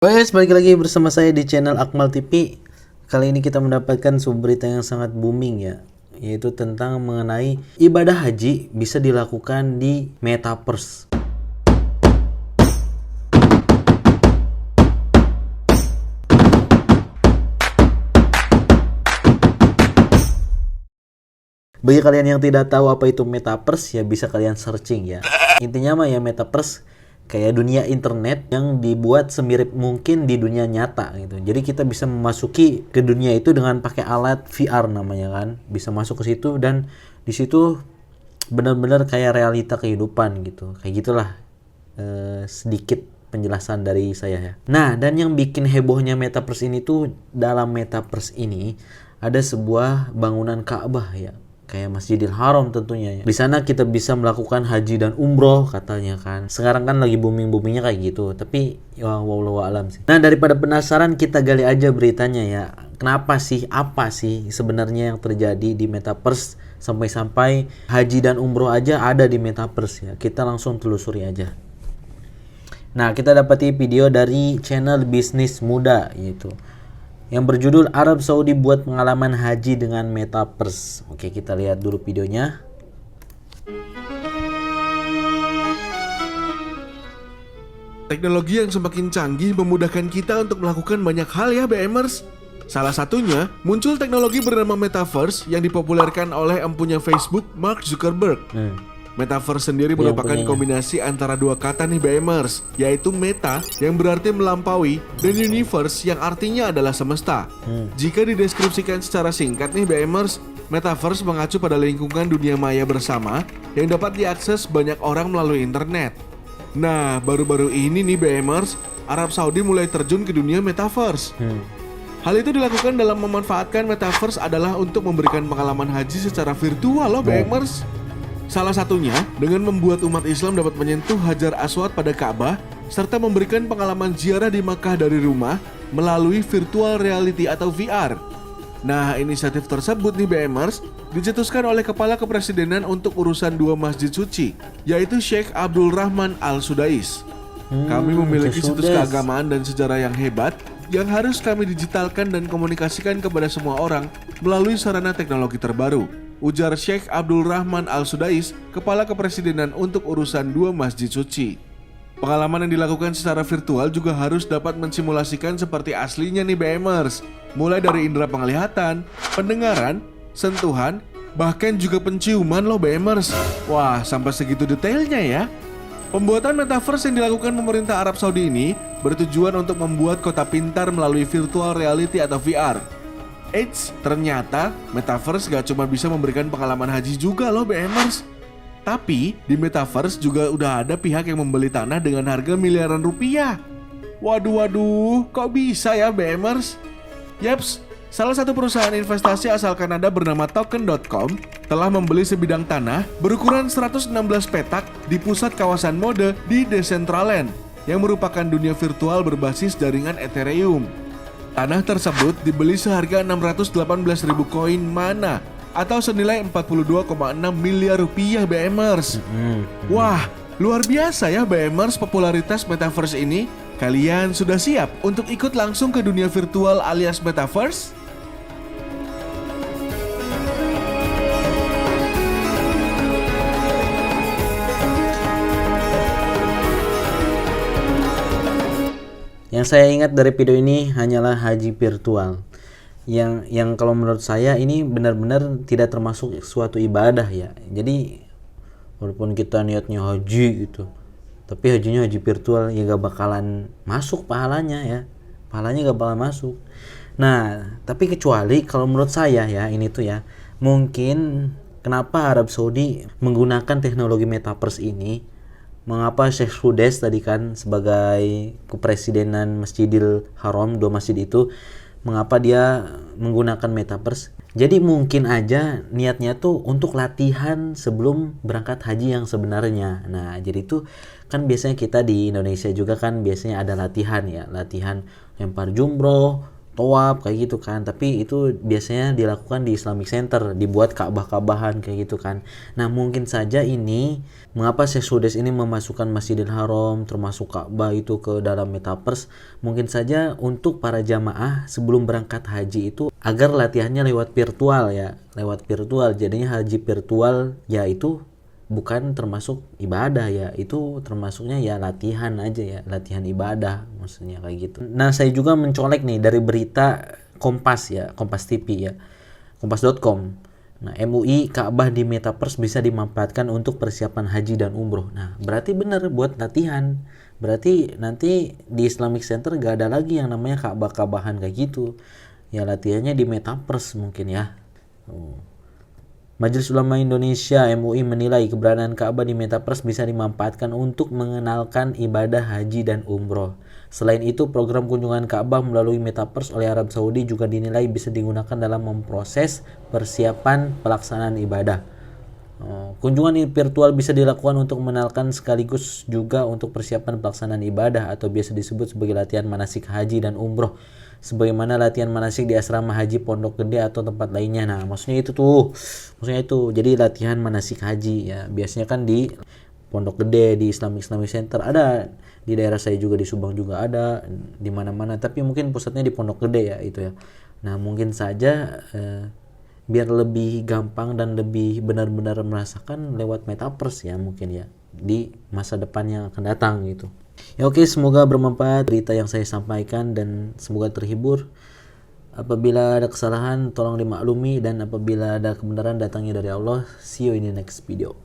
Guys, balik lagi bersama saya di channel Akmal TV. Kali ini kita mendapatkan sebuah berita yang sangat booming ya, yaitu tentang mengenai ibadah haji bisa dilakukan di Metaverse. Bagi kalian yang tidak tahu apa itu Metaverse, ya bisa kalian searching ya. Intinya mah ya Metaverse kayak dunia internet yang dibuat semirip mungkin di dunia nyata gitu. Jadi kita bisa memasuki ke dunia itu dengan pakai alat VR namanya kan. Bisa masuk ke situ dan di situ benar-benar kayak realita kehidupan gitu. Kayak gitulah sedikit penjelasan dari saya ya. Nah, dan yang bikin hebohnya Metaverse ini tuh, dalam Metaverse ini ada sebuah bangunan Ka'bah ya, kayak Masjidil Haram tentunya ya. Di sana kita bisa melakukan haji dan umroh katanya kan. Sekarang kan lagi booming-boomingnya kayak gitu. Tapi ya wallahu alam sih. Nah, daripada penasaran, kita gali aja beritanya ya. Kenapa sih, apa sih sebenarnya yang terjadi di Metaverse sampai-sampai haji dan umroh aja ada di Metaverse ya. Kita langsung telusuri aja. Nah, kita dapati video dari channel Bisnis Muda yaitu yang berjudul Arab Saudi buat pengalaman haji dengan Metaverse. Oke, kita lihat dulu videonya. Teknologi yang semakin canggih memudahkan kita untuk melakukan banyak hal ya BMers. Salah satunya, muncul teknologi bernama Metaverse yang dipopulerkan oleh empunya Facebook, Mark Zuckerberg. Metaverse sendiri merupakan kombinasi antara dua kata nih BMers, yaitu meta yang berarti melampaui dan universe yang artinya adalah semesta. Jika dideskripsikan secara singkat nih BMers, Metaverse mengacu pada lingkungan dunia maya bersama yang dapat diakses banyak orang melalui internet. Nah, baru-baru ini nih BMers, Arab Saudi mulai terjun ke dunia Metaverse. Hal itu dilakukan dalam memanfaatkan Metaverse adalah untuk memberikan pengalaman haji secara virtual loh BMers. Salah satunya dengan membuat umat Islam dapat menyentuh Hajar Aswad pada Ka'bah serta memberikan pengalaman ziarah di Makkah dari rumah melalui virtual reality atau VR. Nah, inisiatif tersebut nih BMers dicetuskan oleh Kepala Kepresidenan untuk urusan dua masjid suci, yaitu Sheikh Abdul Rahman Al-Sudais. Kami memiliki situs keagamaan dan sejarah yang hebat yang harus kami digitalkan dan komunikasikan kepada semua orang melalui sarana teknologi terbaru, ujar Sheikh Abdul Rahman Al-Sudais, Kepala Kepresidenan untuk urusan dua masjid suci. Pengalaman yang dilakukan secara virtual juga harus dapat mensimulasikan seperti aslinya nih BMers, mulai dari indera penglihatan, pendengaran, sentuhan, bahkan juga penciuman loh BMers. Wah, sampai segitu detailnya ya. Pembuatan Metaverse yang dilakukan pemerintah Arab Saudi ini bertujuan untuk membuat kota pintar melalui virtual reality atau VR. Eits, ternyata Metaverse gak cuma bisa memberikan pengalaman haji juga loh BMers. Tapi di Metaverse juga udah ada pihak yang membeli tanah dengan harga miliaran rupiah. Waduh, kok bisa ya BMers? Yaps, salah satu perusahaan investasi asal Kanada bernama Token.com telah membeli sebidang tanah berukuran 116 petak di pusat kawasan mode di Decentraland yang merupakan dunia virtual berbasis jaringan Ethereum. Tanah tersebut dibeli seharga 618.000 koin mana atau senilai 42,6 miliar rupiah BMers. Wah, luar biasa ya BMers popularitas Metaverse ini. Kalian sudah siap untuk ikut langsung ke dunia virtual alias Metaverse? Yang saya ingat dari video ini hanyalah haji virtual. Yang kalau menurut saya ini benar-benar tidak termasuk suatu ibadah ya. Jadi walaupun kita niatnya haji gitu, tapi hajinya haji virtual ya gak bakalan masuk pahalanya ya. Pahalanya gak bakalan masuk. Nah, tapi kecuali kalau menurut saya ya, ini tuh ya, mungkin kenapa Arab Saudi menggunakan teknologi Metaverse ini. Mengapa Sheikh Sudais tadi kan sebagai kepresidenan Masjidil Haram, dua masjid itu, mengapa dia menggunakan Metaverse? Jadi mungkin aja niatnya tuh untuk latihan sebelum berangkat haji yang sebenarnya. Nah, jadi itu kan biasanya kita di Indonesia juga kan biasanya ada latihan ya, latihan lempar jumroh, tawaf kayak gitu kan. Tapi itu biasanya dilakukan di Islamic Center, dibuat Ka'bah-Ka'bahan kayak gitu kan. Nah mungkin saja ini mengapa Syekh Sudes ini memasukkan Masjidil Haram termasuk Ka'bah itu ke dalam metaverse, mungkin saja untuk para jamaah sebelum berangkat haji itu agar latihannya lewat virtual ya, lewat virtual. Jadinya haji virtual ya itu bukan termasuk ibadah ya, itu termasuknya ya latihan aja ya, latihan ibadah maksudnya kayak gitu. Nah saya juga mencolek nih dari berita Kompas ya, Kompas TV ya, kompas.com. Nah MUI Ka'bah di metaverse bisa dimanfaatkan untuk persiapan haji dan umroh. Nah berarti bener buat latihan, berarti nanti di Islamic Center gak ada lagi yang namanya Ka'bah-Ka'bahan kayak gitu ya, latihannya di metaverse mungkin ya. Majelis Ulama Indonesia MUI menilai keberadaan Ka'bah di metaverse bisa dimanfaatkan untuk mengenalkan ibadah haji dan umroh. Selain itu, program kunjungan Ka'bah melalui metaverse oleh Arab Saudi juga dinilai bisa digunakan dalam memproses persiapan pelaksanaan ibadah. Kunjungan virtual bisa dilakukan untuk mengenalkan sekaligus juga untuk persiapan pelaksanaan ibadah atau biasa disebut sebagai latihan manasik haji dan umroh, sebagaimana latihan manasik di asrama haji pondok gede atau tempat lainnya. Nah maksudnya itu jadi latihan manasik haji ya, biasanya kan di pondok gede, di Islamic Center ada, di daerah saya juga di Subang juga ada, di mana-mana, tapi mungkin pusatnya di pondok gede ya itu ya. Nah mungkin saja biar lebih gampang dan lebih benar-benar merasakan lewat metaverse ya mungkin ya di masa depan yang akan datang gitu. Ya oke, semoga bermanfaat berita yang saya sampaikan dan semoga terhibur. Apabila ada kesalahan tolong dimaklumi, dan apabila ada kebenaran datangnya dari Allah. See you in the next video.